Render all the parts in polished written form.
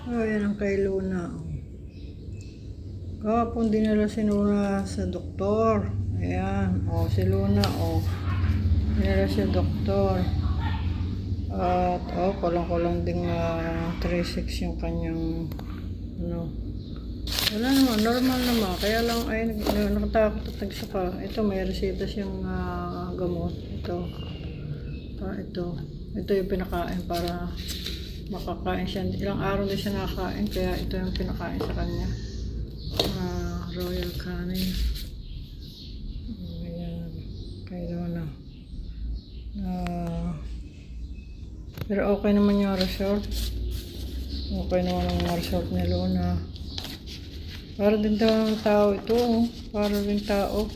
Oh, yan ang kay Luna. Kahapon dinala si Luna sa doktor. Ayan. Oh, si Luna. Oh. Dinala si doktor. At, kulang-kulang ding 3.6 yung kanyang, ano. Wala naman. Normal naman. Kaya lang, ay, nakatakot at nagsaka. Ito, may resita siyang gamot. Ito. Ito yung pinakain para makakain siya. Ilang araw din siya nakakain, kaya ito yung pinakain sa kanya. Royal Canin. Ayan. Kaya na. Pero okay naman yung result. Okay naman ang result ni Luna. Para din daw ng tao ito. Oh. Para din tao.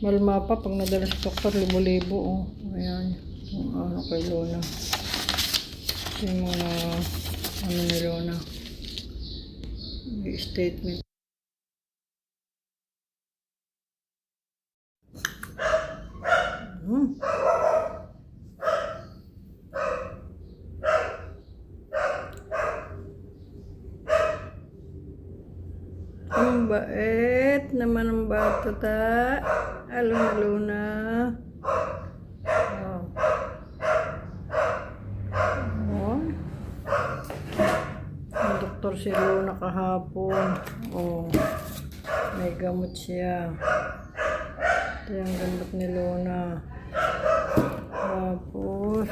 Malma pa pag nadala sa doktor, libo-libo. Oh. Ayan. Yung ano kay Luna. Yung mga ano ni Luna. May statement. Ang bait naman ang bata ta. Alon Luna. Oh. Oh. Ang doktor si Luna kahapon. Oh. May gamot siya. Ito yung gamot ni Luna. Tapos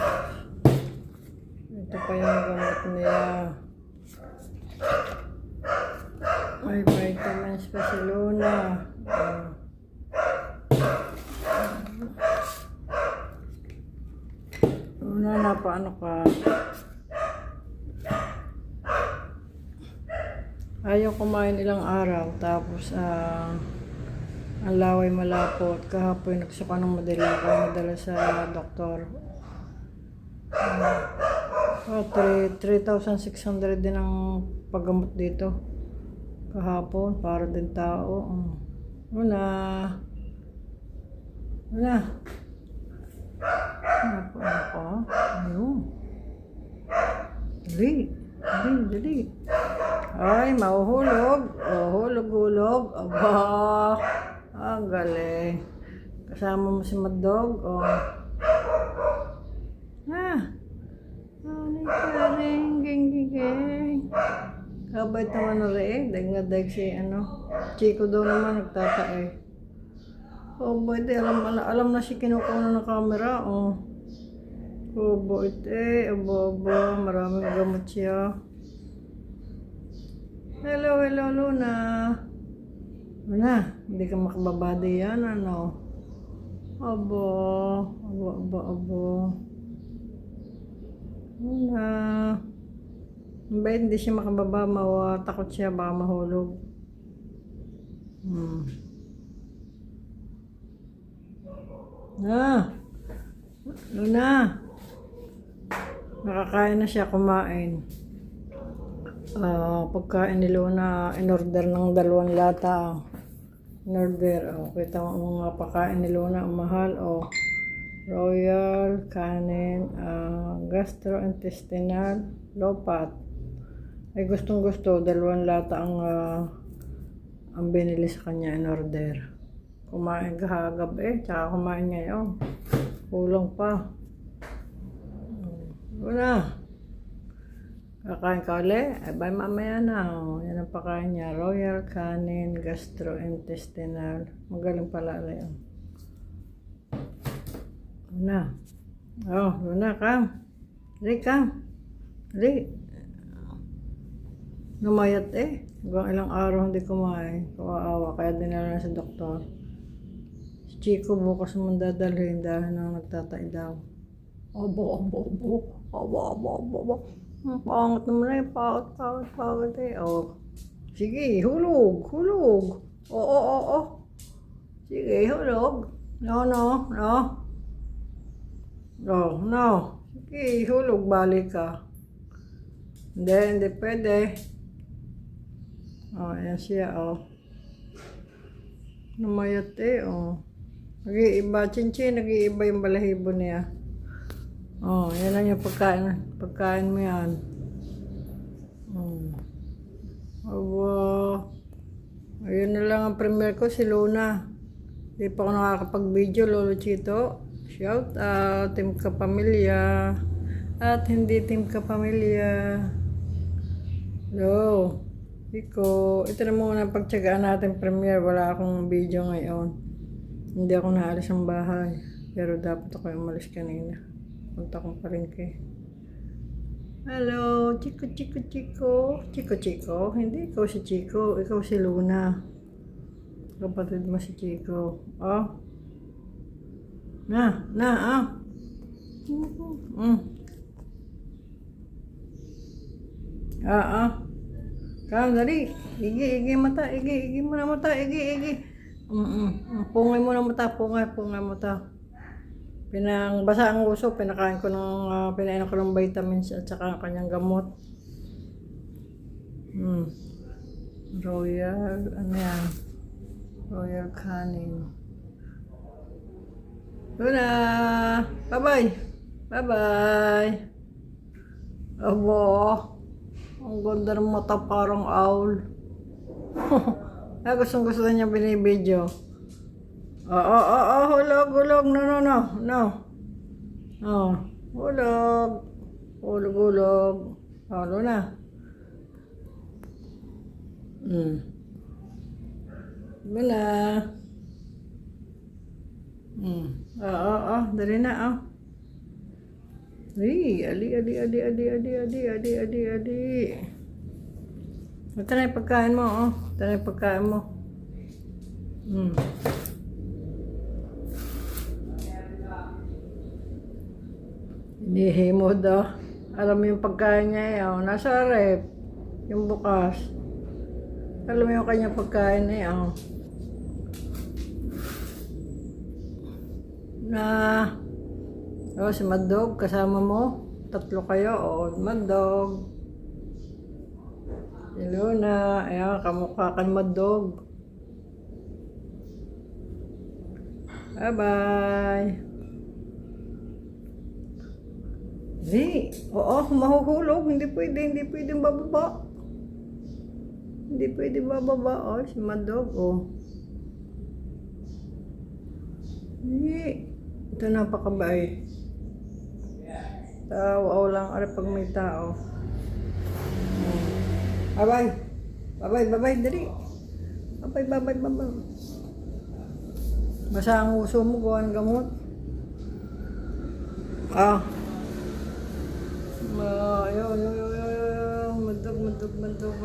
ito pa yung gamot niya. May vitamins pa si Luna. Luna, napaano ka? Ayaw kumain ilang araw. Tapos, ang laway malapot. Kahapon nagsuka ng madala. Kaya nadala sa doktor. 3,600 din ang paggamot dito. Kahapon, para din tao. Luna. Luna. Ano ka? Ayun. Dali. Ay, mahuhulog. Hulog. Aba. Ang galing. Kasama mo si Maddog. Aling geng. Kabait naman na rin. Dag si Chico daw naman nagtatae. Boy, alam na si kinukuha ng camera. Boy, aba, maraming gamot siya. Hello, Luna. Luna, hindi ka makababadi yan, ano? Aba. Luna. Bait, hindi siya makababa, takot siya, baka mahulog. Luna. Nakakain na siya, kumain. Pagkain ni Luna, in-order ng 2 lata. In-order. Kita mo mga pagkain ni Luna, ang mahal. Royal Canin, gastrointestinal, low fat. Ay gustong-gusto, 2 lata ang binili sa kanya in order. Kumain kahagabi, tsaka kumain ngayon. Kulang pa. Wala. Kakain ka ulit? Bye mamaya na. Yan ang pakain niya. Royal Canin, gastrointestinal. Magaling pala ulit. Luna. Luna, come. Dali. Namayat Hanggang ilang araw hindi kumain. Kawawa. Kaya dinala na sa doktor. Si Chico bukas mong dadalhin dahil nang nagtatay daw. Abo. Ang pangat naman pangat Sige, hulog. Oo. Sige, hulog. No. Sige, hulog, balik ka. Hindi pwede. Ayan siya, Namayat, Nag-iiba, nag-iiba yung balahibo niya. Yan lang yung pagkain mo yan. Aba, ayun na lang ang premiere ko, si Luna. Hindi pa ako nakakapag-video, Lolo Chito. Shout out, Team Kapamilya. At hindi Team Kapamilya. Hello. Ito na muna ang pagtsagaan natin premiere. Wala akong video ngayon. Hindi ako naalis ng bahay. Pero dapat ako umalis kanina. Punta kong palengke. Hello, Chico, Chico, Chico. Chico, Chico. Hindi ikaw si Chico. Ikaw si Luna. Kapatid mo si Chico. Oh. Ah. Kam, dali. Igi mata. Igi mo na mata. Igi. Pungay mo na mata. Pungay mata. Basa ang uso. Pinakain ko pinainom ko ng vitamins at saka ang kanyang gamot. Royal, ano yan? Royal Canin. Luna! Bye-bye! Abo! Ang ganda ng mata, parang owl. Gusto niya binibidyo. Hulog. No. Hulog. Luna. Luna. Dali na, Ali. Ito na yung pagkain mo, Hinihi mo daw. Alam mo yung pagkain niya, nasa rep. Yung bukas. Alam mo yung kanyang pagkain na, si Maddog, kasama mo. 3 kayo, Maddog. Si Luna, ayan, kamukha ka ni Maddog. Bye-bye. Mahuhulog. Hindi pwedeng bababa. Hindi pwedeng bababa. Si Maddog, Ito napakabait. Tao lang pag may tao. Bye-bye, dali. Bye-bye. Basa ang uso mo, gawa ng gamot. Maddog.